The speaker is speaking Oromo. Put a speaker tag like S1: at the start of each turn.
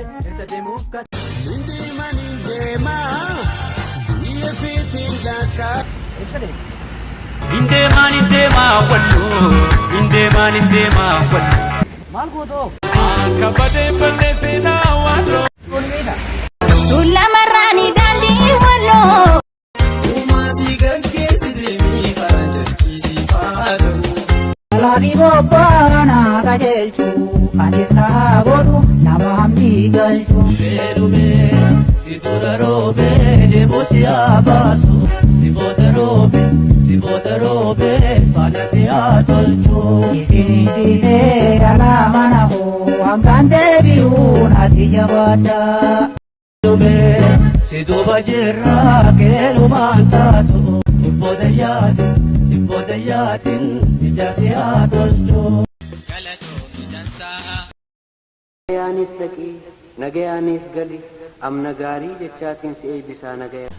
S1: Isa deemuuf Indeema biyya fiitiin dhakaa. Indeema wallo. Indeema wallo.
S2: Maal gootoo?
S1: Kabajamoof wallo.
S3: Sulla marraani daandii wallo.
S1: Uumasi gaggeessi deemee faranjarkiisi faatamu.
S2: Alaabii bobbaana qajeelchu kan isaa godhu nama hamdii galchu.
S4: Beelumee si dura roobee deemoo si abaasu si booda roobee faana si haa tolchu.
S2: Isin jilee alaa mana hoo hangaan deebi'uun ati jabaadha.
S4: Beelumee si duuba jirraa keelumaan taatu dhibboota yaatin ija si haa tolchu.
S5: Nagayaanis dhaqii nagayaanis gali amna gaarii jechaatiin si eebbisaa nagaya.